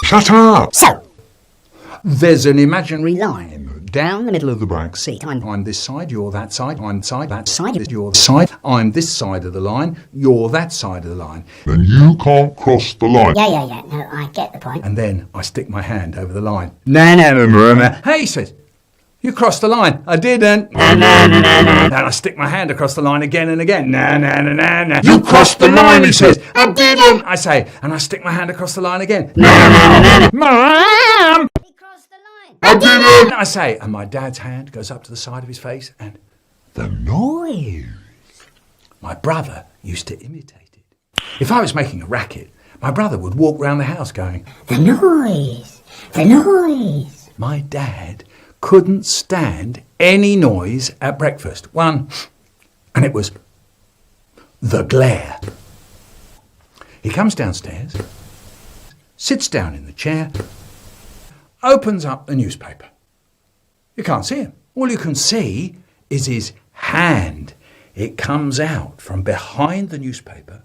Shut up! So, there's an imaginary line down the middle of the back seat. I'm this side, you're that side, I'm that side, you're this side, I'm this side of the line, you're that side of the line. Then you can't cross the line. Yeah, no, I get the point. And then I stick my hand over the line. No. Hey, he says, you crossed the line. I didn't. No. And I stick my hand across the line again and again. No. You crossed the line, he says. I didn't. I say, and I stick my hand across the line again. Mom! He crossed the line. I didn't! I say, and my dad's hand goes up to the side of his face, and The noise. my brother used to imitate it. If I was making a racket, my brother would walk round the house going, The noise. The noise. my dad couldn't stand any noise at breakfast. One, and it was the glare. He comes downstairs, sits down in the chair, opens up the newspaper. You can't see him. All you can see is his hand. It comes out from behind the newspaper.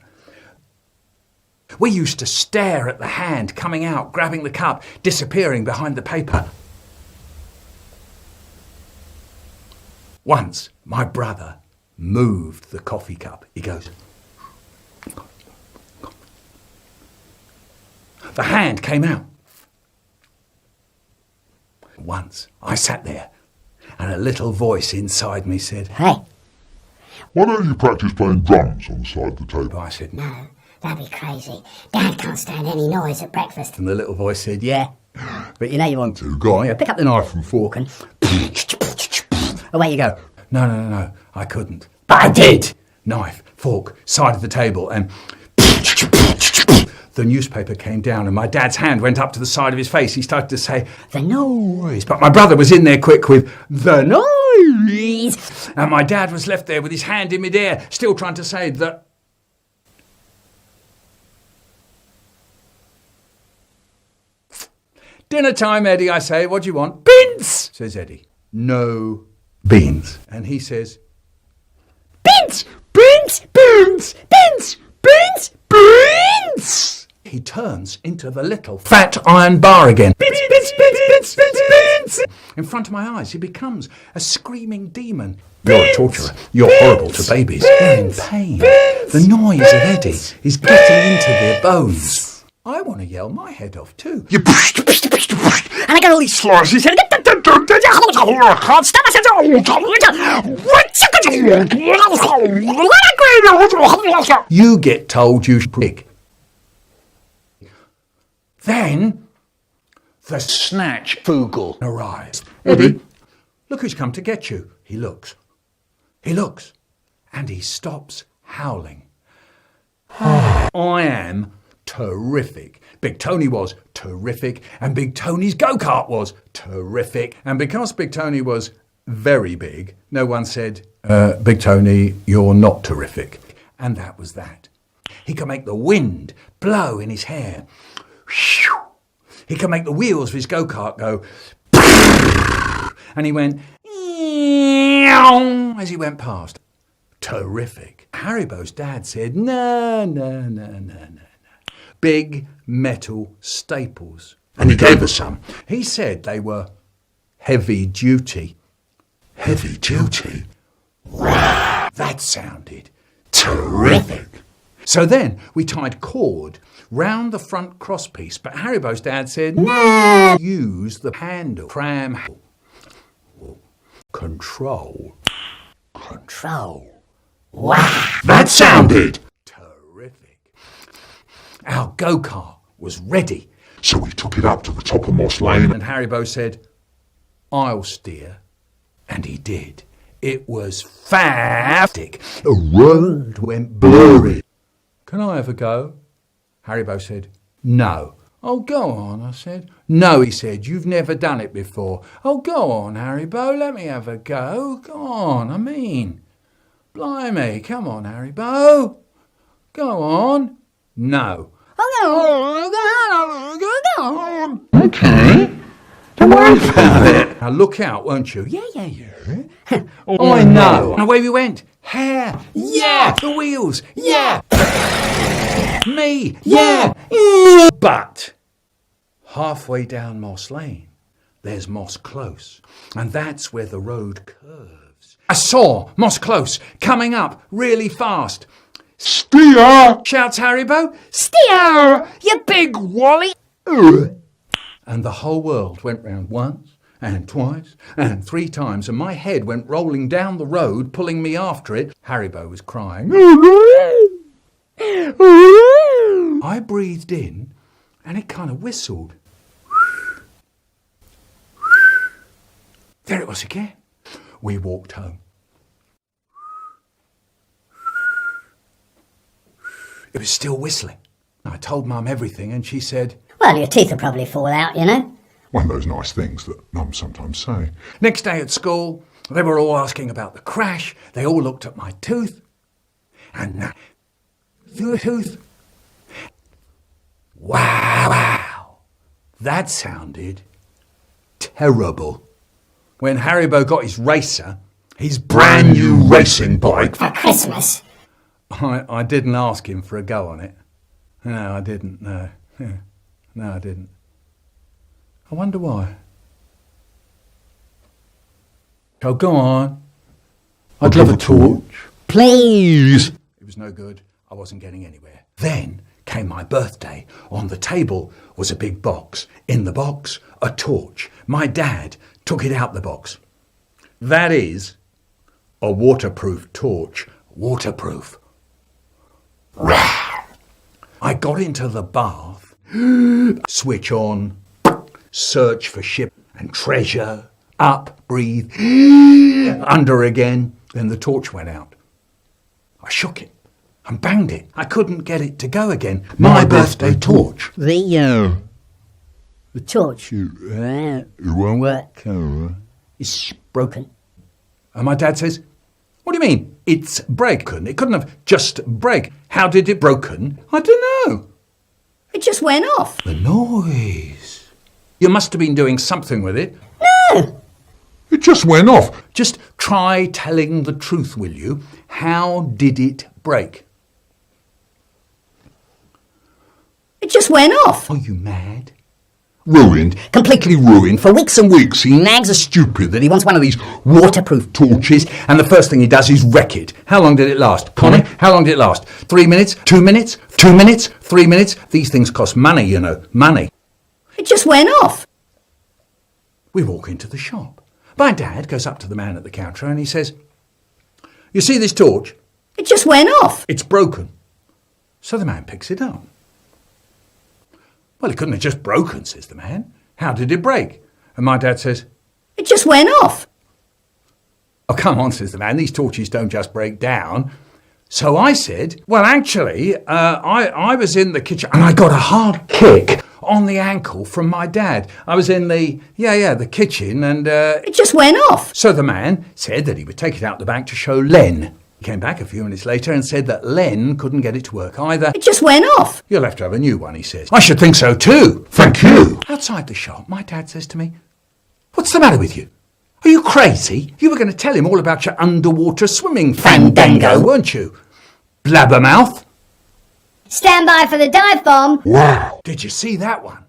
We used to stare at the hand coming out, grabbing the cup, disappearing behind the paper. Once, my brother moved the coffee cup. He goes, the hand came out. Once, I sat there, and a little voice inside me said, Hey, Why don't you practice playing drums on the side of the table? I said, no. no, that'd be crazy. Dad can't stand any noise at breakfast. And the little voice said, yeah, but you know you want to. Go on, yeah, pick up the knife and fork and away you go. No, I couldn't. But I did. Knife, fork, side of the table, and the newspaper came down and my dad's hand went up to the side of his face. He started to say, the noise. But my brother was in there quick with, the noise. And my dad was left there with his hand in midair, still trying to say that. Dinner time, Eddie, I say. What do you want? Beans, says Eddie. No beans. And he says, beans, beans, beans, beans, beans, beans. He turns into the little fat iron bar again. Beans, beans, beans, beans, beans, beans. In front of my eyes, he becomes a screaming demon. You're a torturer. You're horrible to babies. They're in pain. The noise of Eddie is getting into their bones. I want to yell my head off too. You And I got all these slices. You get told you prick. Then the snatch Fugel arrives. Eddie, Look who's come to get you. He looks, and he stops howling. I am terrific. Big Tony was terrific, and Big Tony's go-kart was terrific. And because Big Tony was very big, no one said, Big Tony, you're not terrific. And that was that. He could make the wind blow in his hair. He could make the wheels of his go-kart go. And he went as he went past. Terrific. Haribo's dad said, no. Big metal staples. And he gave us some. He said they were heavy duty. Heavy duty? That sounded terrific. So then we tied cord round the front crosspiece, but Haribo's dad said, no, use the handle, pram handle. Control. Wow. that sounded. Terrific. Our go-kart was ready. So we took it up to the top of Moss Lane. And Haribo said, I'll steer. And he did. It was fantastic. The road went blurry. Can I have a go? Haribo said, no. Oh, go on, I said. No, he said, you've never done it before. Oh, go on, Haribo, let me have a go. Go on, I mean. Blimey, come on, Haribo. Go on. No. Okay. Don't worry about it. Now look out, won't you? Yeah. I know. And away we went. Hair. Yeah. The wheels. Yeah. Me. Yeah. But Halfway down Moss Lane, there's Moss Close, and that's where the road curves. I saw Moss Close coming up really fast. Steer! Shouts Haribo. Steer, you big wally. And the whole world went round once and twice and 3 times, and my head went rolling down the road, pulling me after it. Haribo was crying. I breathed in, and it kind of whistled. There it was again. We walked home. It was still whistling. I told Mum everything, and she said, Well, your teeth will probably fall out, you know. One of those nice things that mums sometimes say. Next day at school, they were all asking about the crash. They all looked at my tooth. And the tooth. Wow. That sounded terrible. When Haribo got his racer, his brand new racing bike, For Christmas. I didn't ask him for a go on it. No, I didn't, no. Yeah. No, I didn't. I wonder why. Oh, go on. I'd love a torch. Please. It was no good. I wasn't getting anywhere. Then came my birthday. On the table was a big box. In the box, a torch. My dad took it out the box. That is a waterproof torch. Waterproof. I got into the bath, switch on, search for ship and treasure, up, breathe, under again. Then the torch went out. I shook it and banged it. I couldn't get it to go again. My birthday torch. The Torch. it won't work. It's broken. And my dad says, what do you mean? It's broken. It couldn't have just break. How did it broken? I don't know. It just went off. The noise. You must have been doing something with it. No. It just went off. Just try telling the truth, will you? How did it break? It just went off. Are you mad? Ruined. Completely ruined. For weeks and weeks, he nags a stupid that he wants one of these waterproof Torches, and the first thing he does is wreck it. How long did it last? Connie, how long did it last? 3 minutes? 2 minutes? 2 minutes? 3 minutes? These things cost money, you know. Money. It just went off. We walk into the shop. My dad goes up to the man at the counter and he says, you see this torch? It just went off. It's broken. So the man picks it up. Well, it couldn't have just broken, says the man. How did it break? And my dad says, It just went off. oh, come on, says the man. These torches don't just break down. So I said, well, actually, I was in the kitchen and I got a hard kick on the ankle from my dad. I was in the kitchen and... It just went off. So the man said that he would take it out the back to show Len. He came back a few minutes later and said that Len couldn't get it to work either. It just went off. You'll have to have a new one, he says. I should think so too. Thank you. Outside the shop, my dad says to me, what's the matter with you? Are you crazy? You were going to tell him all about your underwater swimming fandango, weren't you? Blabbermouth. Stand by for the dive bomb. Wow. Did you see that one?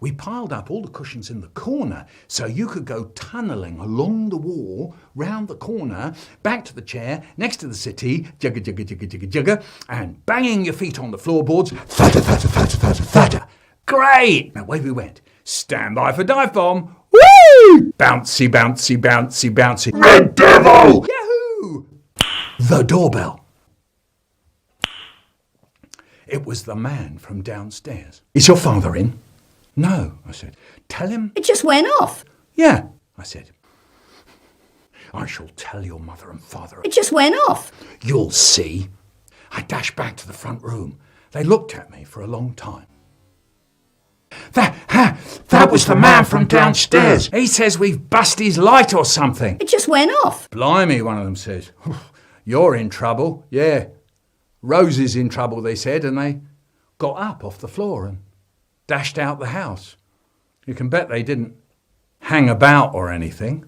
We piled up all the cushions in the corner so you could go tunnelling along the wall, round the corner, back to the chair, next to the settee, jugga, jugga, jugga, jugga, jugga, and banging your feet on the floorboards, thudder, thudder, thudder, thudder, thudder. Great! Now away we went. Stand by for dive bomb. Woo! Bouncy, bouncy, bouncy, bouncy. Red Devil! Yahoo! The doorbell. It was the man from downstairs. Is your father in? No, I said. Tell him. It just went off. Yeah, I said. I shall tell your mother and father. It just went off. You'll see. I dashed back to the front room. They looked at me for a long time. That was the man from downstairs. He says we've bust his light or something. It just went off. Blimey, one of them says. You're in trouble. Yeah. Rose is in trouble, they said, and they got up off the floor and dashed out the house. You can bet they didn't hang about or anything.